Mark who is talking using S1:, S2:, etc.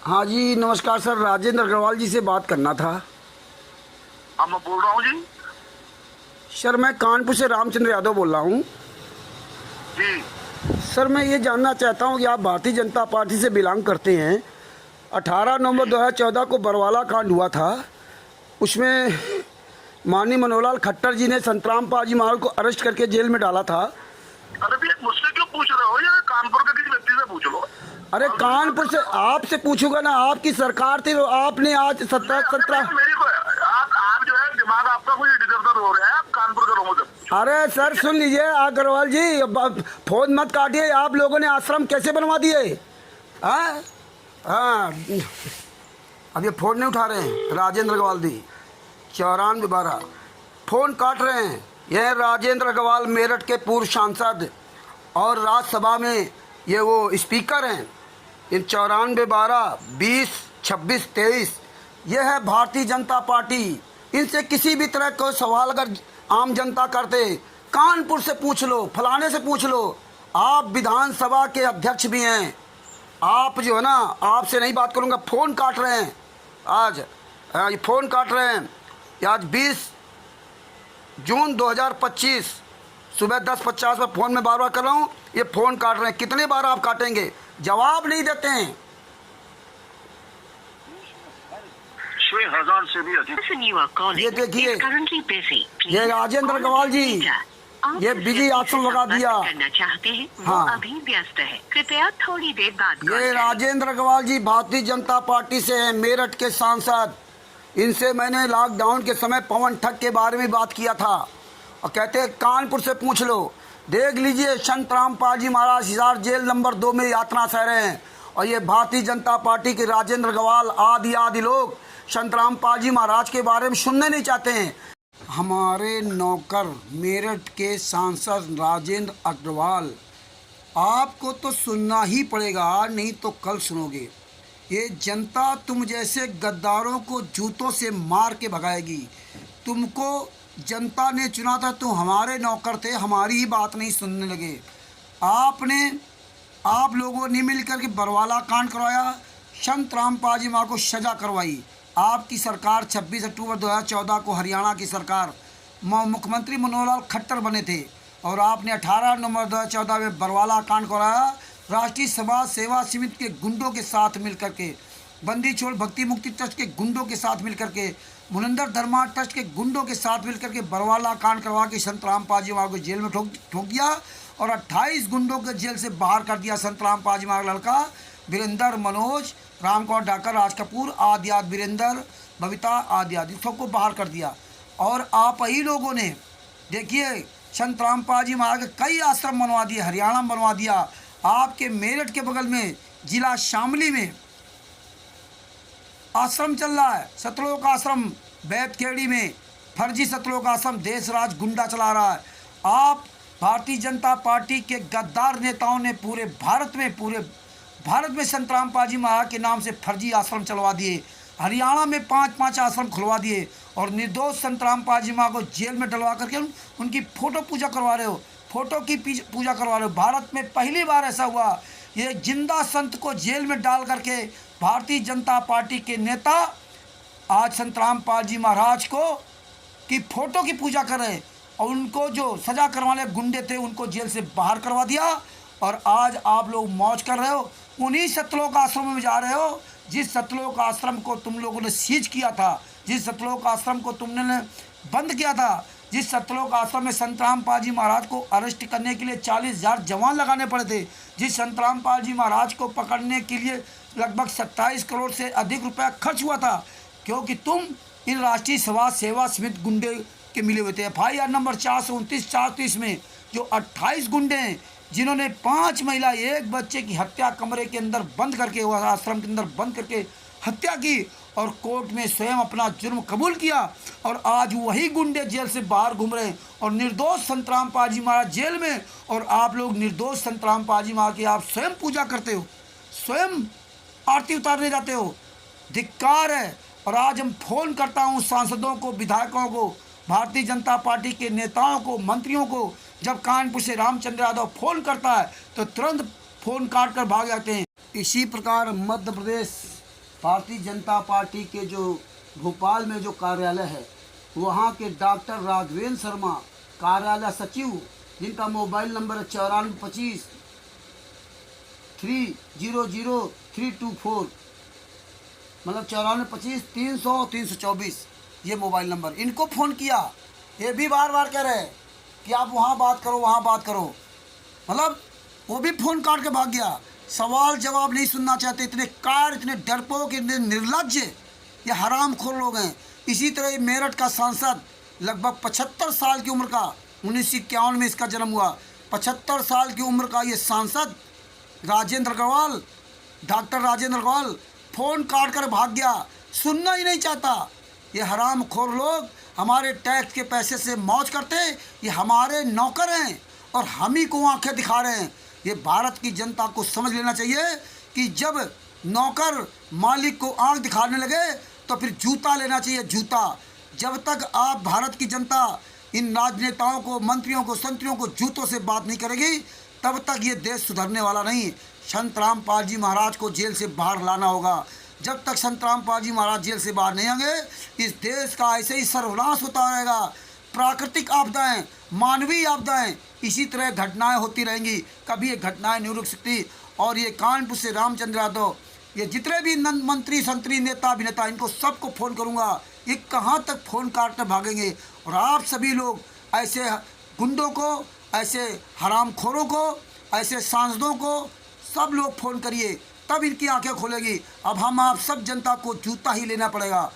S1: हाँ जी नमस्कार सर, राजेंद्र अग्रवाल जी से बात करना था।
S2: हाँ मैं बोल रहा हूँ जी।
S1: सर मैं कानपुर से रामचंद्र यादव बोल रहा हूँ।
S2: जी
S1: सर मैं ये जानना चाहता हूँ कि आप भारतीय जनता पार्टी से बिलोंग करते हैं। 18 नवंबर 2014 को बरवाला कांड हुआ था, उसमें माननीय मनोहर लाल खट्टर जी ने संतराम पाजी महाराज को अरेस्ट करके जेल में डाला था।
S2: अरे भैया मुझसे क्यों पूछ रहे हो, या कानपुर के किसी व्यक्ति से पूछ लो।
S1: अरे कानपुर से आपसे पूछूंगा ना, आपकी सरकार थी तो आपने आज 17
S2: मेरे को आप जो है दिमाग आपका कुछ इधर हो रहा है, आप कानपुर के लोगों से।
S1: अरे सर सुन लीजिए अग्रवाल जी, फोन मत काटिए। आप लोगों ने आश्रम कैसे बनवा दिए? हाँ हाँ, अब ये फोन नहीं उठा रहे हैं राजेंद्र अग्रवाल जी। 9412 फोन काट रहे हैं। यह राजेंद्र अग्रवाल मेरठ के पूर्व सांसद और राज्यसभा में ये वो स्पीकर हैं। इन 9412 20 26 23 यह है भारतीय जनता पार्टी। इनसे किसी भी तरह का सवाल अगर आम जनता करते, कानपुर से पूछ लो, फलाने से पूछ लो। आप विधानसभा के अध्यक्ष भी हैं। आप जो है ना, आपसे नहीं बात करूंगा। फ़ोन काट रहे हैं आज, ये फ़ोन काट रहे हैं। आज 20 जून 2025 सुबह 10:50 पर फ़ोन में बार बार कर रहा हूँ, ये फ़ोन काट रहे हैं। कितने बार आप काटेंगे? जवाब नहीं देते हैं।
S2: 6,000 से भी अधिक।
S1: ये देखिए, ये राजेंद्र अग्रवाल जी, ये बिजी ऑप्शन लगा दिया।
S3: करना चाहते हैं वो
S1: हाँ,
S3: अभी व्यस्त है, कृपया थोड़ी देर बाद
S1: ये राजेंद्र अग्रवाल जी भारतीय जनता पार्टी से हैं, मेरठ के सांसद। इनसे मैंने लॉकडाउन के समय पवन ठग के बारे में बात किया था और कहते हैं कानपुर से पूछ लो। देख लीजिए, संतराम पाजी महाराज हिसार जेल नंबर 2 में यातना सह रहे हैं। और ये भारतीय जनता पार्टी के राजेंद्र अग्रवाल आदि लोग संतराम पाजी महाराज के बारे में सुनने नहीं चाहते हैं। हमारे नौकर मेरठ के सांसद राजेंद्र अग्रवाल, आपको तो सुनना ही पड़ेगा, नहीं तो कल सुनोगे। ये जनता तुम जैसे गद्दारों को जूतों से मार के भगाएगी। तुमको जनता ने चुना था, तुम हमारे नौकर थे, हमारी ही बात नहीं सुनने लगे। आप लोगों ने मिलकर के बरवाला कांड करवाया, संतराम पाजी माँ को सजा करवाई। आपकी सरकार 26 अक्टूबर 2014 को हरियाणा की सरकार मुख्यमंत्री मनोहर लाल खट्टर बने थे और आपने 18 नवंबर 2014 में बरवाला कांड कराया। राष्ट्रीय समाज सेवा समिति के गुंडों के साथ मिलकर के, बंदी छोड़ भक्ति मुक्ति ट्रस्ट के गुंडों के साथ मिलकर के, मुनिंदर धर्मा ट्रस्ट के गुंडों के साथ मिलकर के बरवाला कांड करवा के संतराम पाजी माँ को जेल में ठोक दिया और 28 गुंडों को जेल से बाहर कर दिया। संतराम पाजी माँ का लड़का वीरेंद्र, मनोज, रामकुमार ढाकर, राज कपूर आदि वीरेंद्र, बबीता आदि सबको बाहर कर दिया। और आप ही लोगों ने देखिए संतराम पाजी महाराज के कई आश्रम बनवा दिए, हरियाणा में बनवा दिया। आपके मेरठ के बगल में जिला शामली में आश्रम चल रहा है, सतलोक आश्रम। बैतखेड़ी में फर्जी सतलोक आश्रम देशराज गुंडा चला रहा है। आप भारतीय जनता पार्टी के गद्दार नेताओं ने पूरे भारत में संतराम पाजी महाराज के नाम से फर्जी आश्रम चलवा दिए। हरियाणा में 5-5 आश्रम खुलवा दिए और निर्दोष संतराम पाजी माँ को जेल में डलवा करके उनकी फ़ोटो पूजा करवा रहे हो, फ़ोटो की पूजा करवा रहे हो। भारत में पहली बार ऐसा हुआ, ये जिंदा संत को जेल में डाल करके भारतीय जनता पार्टी के नेता आज संतराम पाजी महाराज को की फ़ोटो की पूजा कर रहे हैं और उनको जो सज़ा करवाने गुंडे थे उनको जेल से बाहर करवा दिया। और आज आप लोग मौज कर रहे हो, उन्हीं सतलोक आश्रम में जा रहे हो जिस सतलोक आश्रम को तुम लोगों ने सीज किया था, जिस सतलोक आश्रम को तुमने बंद किया था, जिस सतलोक आश्रम में संतराम पाजी महाराज को अरेस्ट करने के लिए 40,000 जवान लगाने पड़े थे, जिस संतराम पाजी महाराज को पकड़ने के लिए लगभग 27 करोड़ से अधिक रुपया खर्च हुआ था, क्योंकि तुम इन राष्ट्रीय समाज सेवा समिति गुंडे के मिले हुए थे। FIR नंबर 429-430 में जो 28 गुंडे हैं जिन्होंने 5 महिला 1 बच्चे की हत्या कमरे के अंदर बंद करके, आश्रम के अंदर बंद करके हत्या की और कोर्ट में स्वयं अपना जुर्म कबूल किया और आज वही गुंडे जेल से बाहर घूम रहे हैं और निर्दोष संतराम पाजी महाराज जेल में। और आप लोग निर्दोष संतराम पाजी महाराज की आप स्वयं पूजा करते हो, स्वयं आरती उतारने जाते हो, धिक्कार है। और आज हम फ़ोन करता हूँ सांसदों को, विधायकों को, भारतीय जनता पार्टी के नेताओं को, मंत्रियों को। जब कानपुर से रामचंद्र यादव फ़ोन करता है तो तुरंत फ़ोन काट कर भाग जाते हैं। इसी प्रकार मध्य प्रदेश भारतीय जनता पार्टी के जो भोपाल में जो कार्यालय है वहाँ के डॉक्टर राघवेंद्र शर्मा कार्यालय सचिव, जिनका मोबाइल नंबर है 9425 300324, मतलब 9425 300 324, ये मोबाइल नंबर। इनको फ़ोन किया, ये भी बार बार कह रहे हैं कि आप वहाँ बात करो, वहाँ बात करो, मतलब वो भी फ़ोन काट के भाग गया। सवाल जवाब नहीं सुनना चाहते, इतने कार, इतने डरपोक, इतने निर्लज्ज, ये हरामखोर लोग हैं। इसी तरह मेरठ का सांसद लगभग 75 साल की उम्र का, 1951 में इसका जन्म हुआ, 75 साल की उम्र का ये सांसद राजेंद्र अग्रवाल, डॉक्टर राजेंद्र अग्रवाल फ़ोन काट कर भाग गया, सुनना ही नहीं चाहता। ये हरामखोर लोग हमारे टैक्स के पैसे से मौज करते, ये हमारे नौकर हैं और हम ही को आंखें दिखा रहे हैं। ये भारत की जनता को समझ लेना चाहिए कि जब नौकर मालिक को आंख दिखाने लगे तो फिर जूता लेना चाहिए, जूता। जब तक आप भारत की जनता इन राजनेताओं को, मंत्रियों को, संतरियों को जूतों से बात नहीं करेगी, तब तक ये देश सुधरने वाला नहीं। संत रामपाल जी महाराज को जेल से बाहर लाना होगा। जब तक संत रामपाल जी महाराज जेल से बाहर नहीं आएंगे, इस देश का ऐसे ही सर्वनाश होता रहेगा। प्राकृतिक आपदाएं, मानवीय आपदाएं, इसी तरह घटनाएं होती रहेंगी, कभी ये घटनाएं नहीं रुक सकती। और ये कानपुर से रामचंद्र यादव, ये जितने भी मंत्री, संतरी, नेता, अभिनेता, इनको सबको फ़ोन करूंगा, ये कहाँ तक फ़ोन काटकर भागेंगे। और आप सभी लोग ऐसे गुंडों को, ऐसे हरामखोरों को, ऐसे सांसदों को, सब लोग फ़ोन करिए, तब इनकी आंखें खोलेगी। अब हम आप सब जनता को जूता ही लेना पड़ेगा।